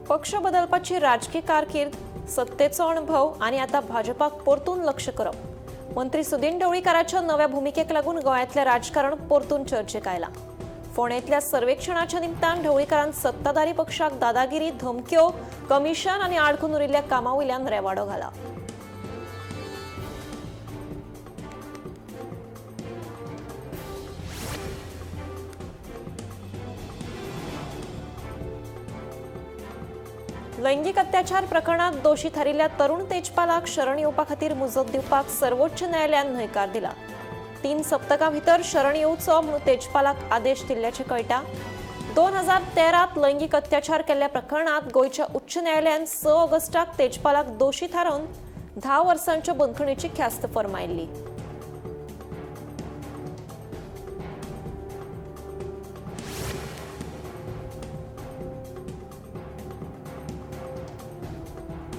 पक्ष बदलपाची राजकीय कारकीर्द, सत्तेचो अनुभव आणि आता भाजपाक परतून लक्ष करप. मंत्री सुदीन ढवळीकाराच्या नव्या भूमिकेक लागून गोंयांतलें राजकारण परतून चर्चेक आयलां. फोंडेंतल्या सर्वेक्षणाच्या निमतान ढवळीकारान सत्ताधारी पक्षाक दादागिरी, धमक्यो, कमिशन आनी आडकून उरिल्ल्या कामां वयल्यान रेवाडो घाला. लैंगिक अत्याचार प्रकरणात दोशी थारिल्ल्या तरुण तेजपालाक शरण येवपा खातीर मुजत दिवपाक सर्वोच्च न्यायालयान न्हयकार दिला. 3 सप्तकां भितर शरण येवचो म्हणून तेजपालाक आदेश दिल्ल्याचें कळटा. 2013त लैंगिक अत्याचार केल्ल्या प्रकरणात गोंयच्या उच्च न्यायालयान 6 ऑगस्टाक तेजपालाक दोशी थारावन 10 वर्सांच्या बंदखणीची ख्यास्त फर्मायिल्ली.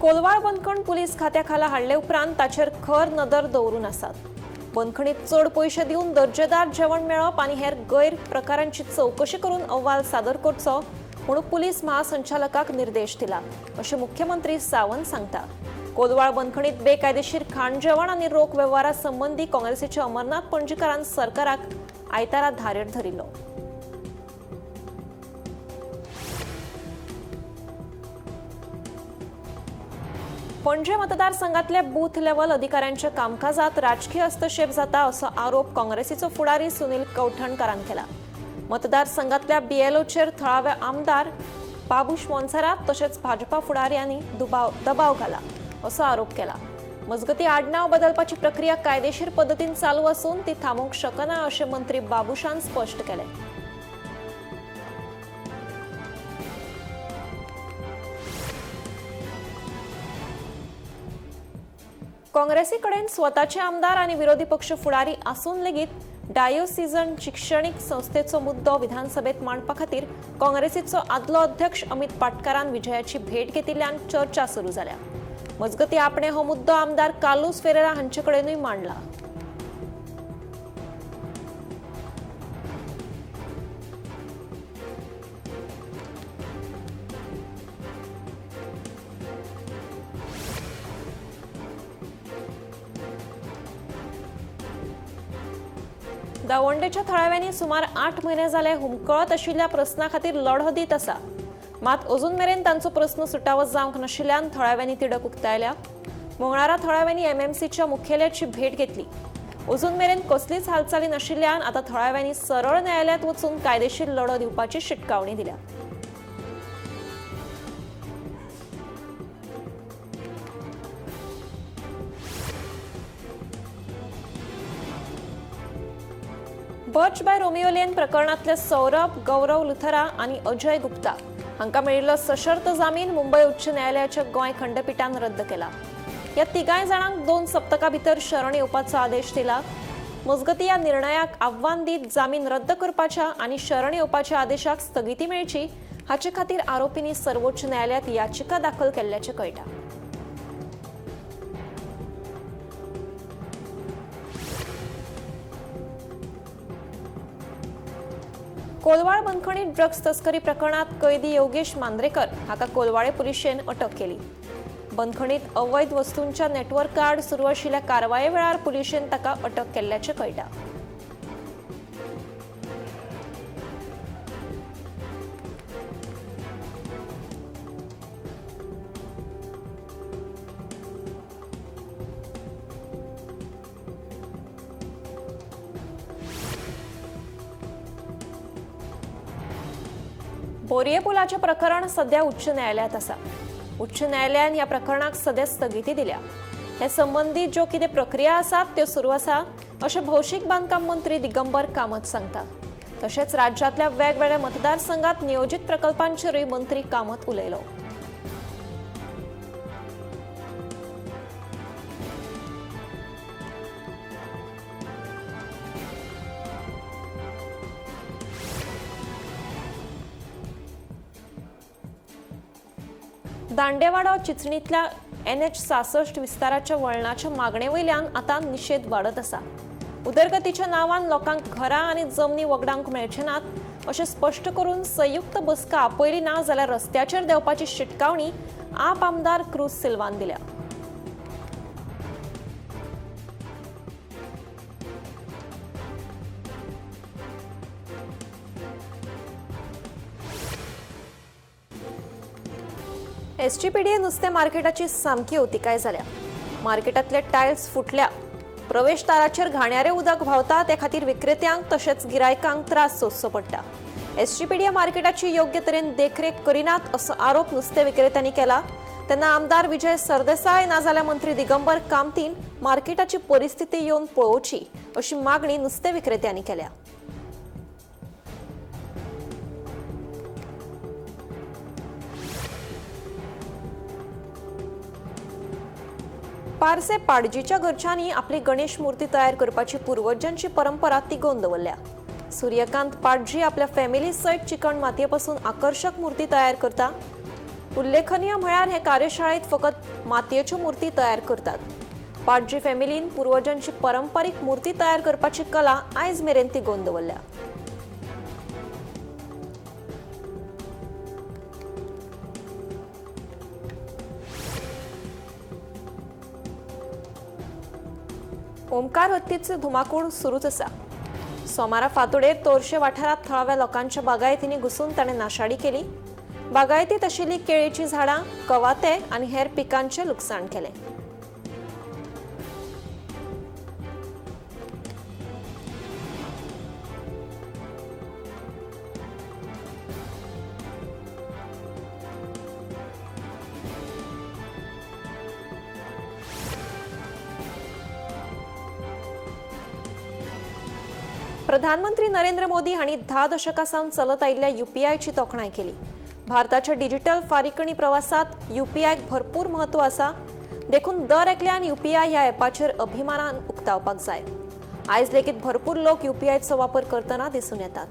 कोलवाळ बंदखण पुलीस खात्या खाला हाडले उपरांत ताचेर खर नदर दवरून आसात. बंदखणीत चड पयशे दिवन दर्जेदार जेवण मेळप आनी हेर गैर प्रकारांची चवकशी करून अहवाल सादर करचो म्हणून पुलीस महासंचालकाक निर्देश दिला, अशें मुख्यमंत्री सावंत सांगता. कोलवाळ बंदखणीत बेकायदेशीर खाण जेवण आनी रोख वेव्हारा संबंधी काँग्रेसीच्या अमरनाथ पणजीकारान सरकाराक आयतारा धारेर धरिल्लो. पणजे मतदारसंघातले बूथ लेव्हल अधिकाऱ्यांच्या कामकाजात राजकीय हस्तक्षेप जाता असो आरोप काँग्रेसीचो फुडारी सुनील कवठणकारान केला. मतदारसंघातल्या बीएलओचेर थळावे आमदार बाबूश मोन्सेरात तशेंच भाजपा फुडाऱ्यांनी दबाव घाला असो आरोप केला. मजगती आडनाव बदलपाची प्रक्रिया कायदेशीर पद्दतीन चालू असून ती थांबूंक शकना अशें मंत्री बाबूशान स्पश्ट केलें. काँग्रेसी कडेन स्वताचे आमदार आनी विरोधी पक्ष फुडारी आसून लेगीत डायोसिजन शिक्षणीक संस्थेचो मुद्दो विधानसभेत मांडपा खातीर काँग्रेसीचो आदलो अध्यक्ष अमित पाटकारान विजयाची भेट घेतिल्ल्यान चर्चा सुरू जाल्या. मजगती आपणे हो मुद्दो आमदार कार्लोस फेरेरा हांचे कडेनूय मांडला. दवंडेच्या थळाव्यांनी सुमार 8 म्हयने जाले हुमकळत आशिल्ल्या प्रस्ना खातीर लढो दीत आसा. मात अजून मेरेन तांचो प्रस्न सुटावो जावंक नाशिल्ल्यान थळाव्यांनी तिडक उक्तायल्या. मंगळारा थळाव्यांनी एमएमसीच्या मुखेल्याची भेट घेतली. अजून मेरेन कसलीच हालचाली नाशिल्ल्यान आतां थळाव्यांनी सरळ न्यायालयात वचून कायदेशीर लढो दिवपाची शिटकावणी दिल्या. बर्च बाय रोमियो लेन प्रकरणातले सौरभ, गौरव लुथरा आनी अजय गुप्ता हांकां मेळिल्लो सशर्त जामीन मुंबय उच्च न्यायालयाच्या गोंय खंडपीठान रद्द केला. ह्या तिगाय जाणांक 2 सप्तकां भितर शरण येवपाचो आदेश दिला. मजगती ह्या निर्णयाक आव्हान दीत जामीन रद्द करपाच्या आनी शरण येवपाच्या आदेशाक स्थगिती मेळची हाचे खातीर आरोपींनी सर्वोच्च न्यायालयात याचिका दाखल केल्ल्याचें कळटा. कोलवाळ बंदखणीत ड्रग्स तस्करी प्रकरणात कैदी योगेश मांद्रेकर हाका कोलवाळे पुलिशेन अटक केली. बंदखणीत अवैध वस्तूंच्या नेटवर्क आड सुरू आशिल्ल्या कारवाये वेळार पुलिशेन ताका अटक केल्ल्याचें कळटा. बोरये पुलाचे प्रकरण सध्या उच्च न्यायालयात आसा. उच्च न्यायालयान ह्या प्रकरणाक सध्या स्थगिती दिल्या. हे संबंधी ज्यो कितें प्रक्रिया आसात त्यो सुरू आसा अशें भौशीक बांदकाम मंत्री दिगंबर कामत सांगता. तशेंच राज्यांतल्या वेगवेगळ्या मतदारसंघात नियोजित प्रकल्पांचेरूय मंत्री कामत उलयलो. दांडेवाडा चिंचणीतल्या NH-66 विस्ताराच्या वळणाच्या मागणेवयल्यान आता निषेध वाढत आसा। उदरगतीच्या नावान लोकांक घरां आणि जमनी वगडांक मेळचे नात अशें स्पश्ट करून संयुक्त बसका आपयली ना जाल्यार रस्त्याचेर देवपाची शिटकावणी आप आमदार क्रूज सिल्वान दिल्या। SGPDA नुस्तें मार्केटाची सामकी अवतिकाय जाल्या। मार्केटातले टायल्स फुटल्या, प्रवेशदाराचेर घाण्यारे उदक व्हांवता ते खातीर विक्रेत्यांक तशेंच गिरायकांक त्रास सोंसचो पडटा। SGPDA मार्केटाची योग्य तरेन देखरेख करिनात असो आरोप नुस्तें विक्रेत्यांनी केला। तेन्ना आमदार विजय सरदेसाय ना जाल्यार मंत्री दिगंबर कामतीन मार्केटाची परिस्थिती येवन पळोवची अशी मागणी नुस्तें विक्रेत्यांनी केल्या। पारसे पाडजीच्या घरच्यांनी आपली गणेश मूर्ती तयार करपाची पूर्वजांची परंपरा तिगोवन दवरल्या। सूर्यकांत पाडजी आपल्या फॅमिली सयत चिकण मातयेपासून आकर्षक मूर्ती तयार करता। उल्लेखनीय म्हळ्यार हे कार्यशाळेत फकत मातयेच्यो मूर्ती तयार करतात। पाडजी फॅमिलीन पूर्वजांची पारंपारीक मूर्ती तयार करपाची कला आयज मेरेन तिगोवन दवरल्या। ओमकार हत्तीचे धुमाकूळ सुरूच आसा। सोमारा फांतोडेर तोरशे वाठारात थळाव्या लोकांच्या बागायतींनी घुसून ताणें नाशाडी केली। बागायतीत आशिल्लीं केळीचीं झाडां, कवाथे आनी हेर पिकांचें लुकसाण केलें। प्रधानमंत्री नरेंद्र मोदी हांणी 10 दशकां सावन चलत आयिल्ल्या UPIची तोखणाय केली। भारताच्या डिजिटल फारीकणी प्रवासात UPIक भरपूर म्हत्व आसा। देखून दर एकल्यान UPI ह्या ॲपाचेर अभिमानान उक्तावपाक जाय। आयज लेगीत भरपूर लोक UPIचो वापर करतना दिसून येतात।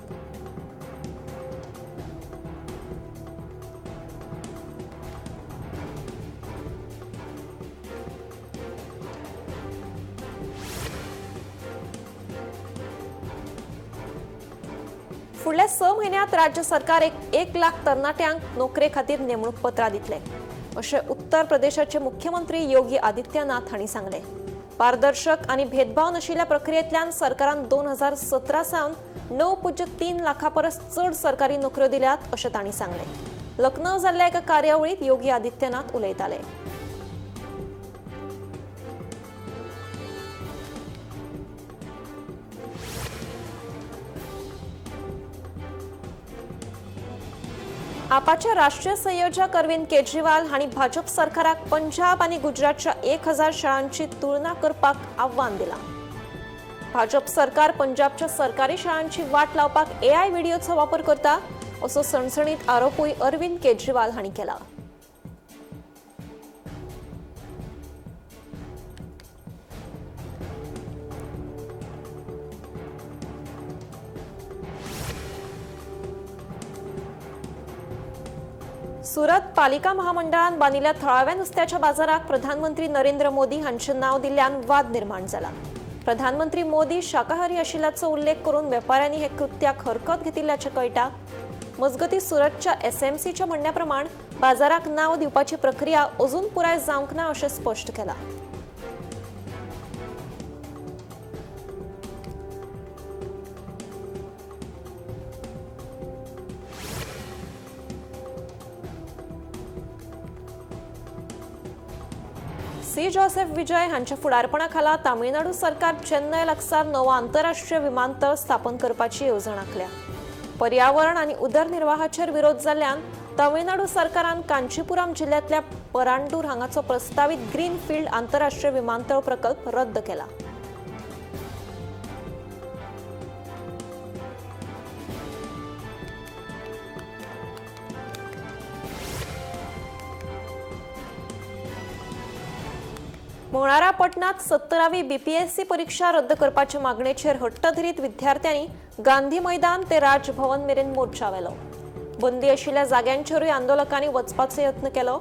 फुडल्या 6 म्हयन्यांत राज्य सरकार 1 लाख तरणाट्यांक नोकरे खातीर नेमणूक पत्रां दितले अशें उत्तर प्रदेशाचे मुख्यमंत्री योगी आदित्यनाथ हांणी सांगले। पारदर्शक आनी भेदभाव नाशिल्ल्या प्रक्रियेंतल्यान सरकारान 2017 सावन 9.3 लाखां परस चड सरकारी नोकऱ्यो दिल्यात अशें तांणी सांगले। लखनौ जाल्ल्या एका कार्यावळीत योगी आदित्यनाथ उलयताले। आपाचे राष्ट्रीय संयोजक अरविंद केजरीवाल हांणी भाजप सरकाराक पंजाब आनी गुजरातच्या 1000 शाळांची तुळना करपाक आव्हान दिलां। भाजप सरकार पंजाबच्या सरकारी शाळांची वाट लावपाक AI व्हिडिओचो वापर करता असो सणसणीत आरोपूय अरविंद केजरीवाल हांणी केला। सुरत पालिका महामंडळान बांदिल्ल्या थळाव्या नुस्त्याच्या बाजाराक प्रधानमंत्री नरेंद्र मोदी हांचे नाव दिल्ल्यान वाद निर्माण जाला। प्रधानमंत्री मोदी शाकाहारी आशिल्ल्याचो उल्लेख करून वेपाऱ्यांनी हे कृत्याक हरकत घेतिल्ल्याचें कळटा। मजगतीं सुरतच्या SMCच्या म्हणण्या प्रमाण बाजाराक नाव दिवपाची प्रक्रिया अजून पुराय जावंक ना अशें स्पश्ट केलां। C. जोसेफ विजय हांच्या फुडारपणा खाला तामिळनाडू सरकार चेन्नय लागसार नवो आंतरराष्ट्रीय विमानतळ स्थापन करपाची येवजण आंखल्या। पर्यावरण आनी उदरनिर्वाहाचेर विरोध जाल्ल्यान तामिळनाडू सरकारान कांचीपुरम जिल्ह्यातल्या परांडूर हांगाचो प्रस्तावित ग्रीनफील्ड आंतरराष्ट्रीय विमानतळ प्रकल्प रद्द केला। मंगळारा पटनात 17वी BPSC परीक्षा रद्द करपाच्या मागणेचेर हट्ट धरीत विद्यार्थ्यांनी गांधी मैदान ते राजभवन मेरेन मोर्चा व्हेलो। बंदी आशिल्ल्या जाग्यांचेरूय आंदोलकांनी वचपाचो यत्न केलो।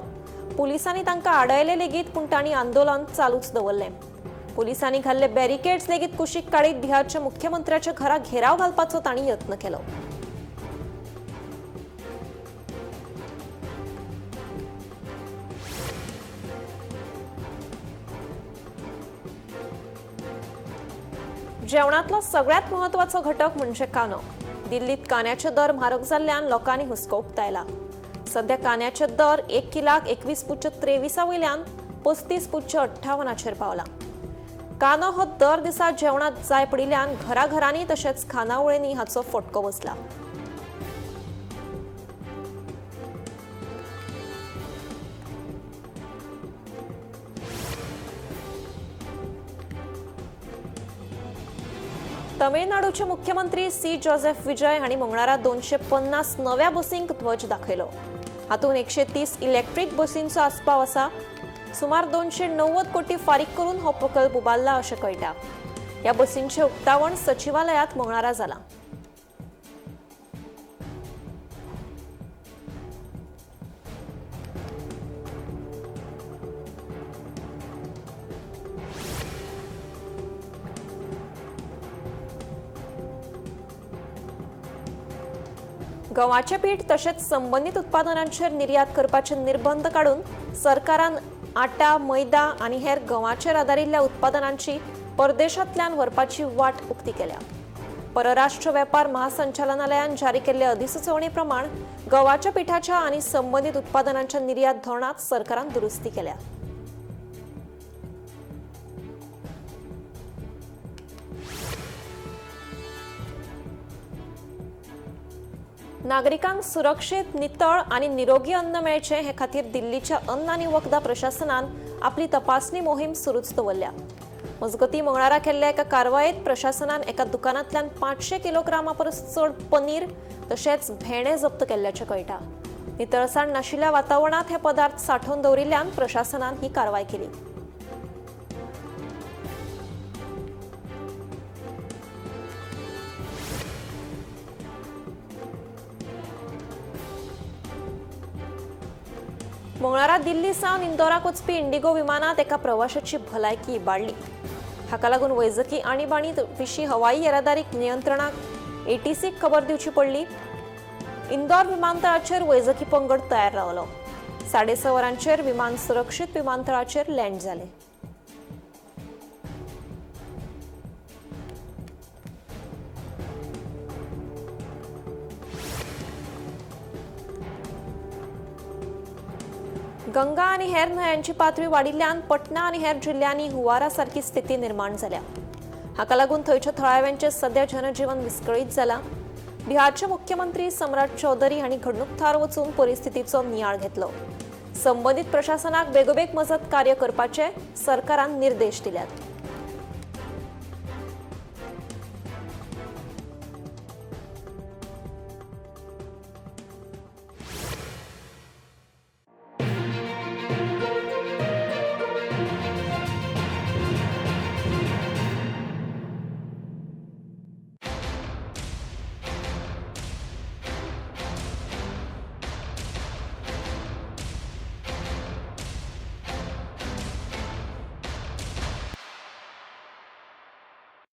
पुलिसांनी तांकां आडयले लेगीत पूण तांणी आंदोलन चालूच दवरलें। पुलिसांनी घाल्ले बॅरिकेड्स लेगीत कुशीक काडीत बिहारच्या मुख्यमंत्र्याच्या घरा घेराव घालपाचो तांणी यत्न केलो। जेवणातलो सगळ्यात महत्वाचो घटक म्हणजे कांदो। दिल्लीत कांद्याचे दर म्हारग जाल्ल्यान लोकांनी हुस्को उक्तायला। सध्या कांद्याचे दर 1 किलाक 21.23 वयल्यान 35.58 पावला। कांदो हो दर दिसा जेवणात जाय पडिल्ल्यान घराघरांनी तशेंच खानावळींनी हाचो फटको बसला। तमिळनाडूचे मुख्यमंत्री सी जोसेफ विजय हांणी मंगळारा 250 नव्या बसींक ध्वज दाखयलो। हातूंत 130 इलेक्ट्रीक बसींचो आस्पाव आसा। सुमार 290 कोटी फारीक करून हो प्रकल्प उबारला अशें कळटा। ह्या बसींचें उक्तावण सचिवालयात मंगळारा जालां। गव्हाचे पीठ तशेंच संबंधित उत्पादनांचेर निर्यात करपाचे निर्बंध काडून सरकारान आटा, मैदा आनी हेर गव्हाचेर आदारिल्ल्या उत्पादनांची परदेशांतल्यान व्हरपाची वाट उक्ती केल्या। परराष्ट्र वेपार महासंचालनालयान जारी केल्ले अधिसुचोवणे प्रमाण गव्हाच्या पिठाच्या आनी संबंधित उत्पादनांच्या निर्यात धोरणात सरकारान दुरुस्ती केल्या। नागरिकांक सुरक्षीत, नितळ आनी निरोगी अन्न मेळचें हे खातीर दिल्लीच्या अन्न आनी वखदा प्रशासनान आपली तपासणी मोहीम सुरूच दवरल्या। मजगतीं मंगळारा केल्ल्या एका कारवायेंत प्रशासनान एका दुकानांतल्यान 500 किलोग्रामा परस चड पनीर तशेंच भेणे जप्त केल्ल्याचें कळटा। नितळसाण नाशिल्ल्या वातावरणांत हे पदार्थ सांठोवन दवरिल्ल्यान प्रशासनान ही कारवाय केली। मंगळारा दिल्ली सावन इंदोराक वचपी इंडिगो विमानात एका प्रवाशाची भलायकी इबाडली। हाका लागून वैजकी आणीबाणी विशीं हवाई येरादारीक नियंत्रणाक ATCक खबर दिवची पडली। इंदोर विमानतळाचेर वैजकी पंगड तयार रावलो। 6:30 वरांचेर विमान सुरक्षीत विमानतळाचेर लँड जालें। गंगा आनी हेर न्हंयांची पातळी वाडिल्ल्यान पटना आनी हेर जिल्ल्यांनी हुंवारा सारकी स्थिती निर्माण जाल्या। हाका लागून थंयच्या थळाव्यांचें सध्या जनजीवन विस्कळीत जालां। बिहारचे मुख्यमंत्री सम्राट चौधरी हांणी घडणूक थळार वचून परिस्थितीचो नियाळ घेतलो। संबंदीत प्रशासनाक बेगोबेग मजत कार्य करपाचे सरकारान निर्देश दिल्यात।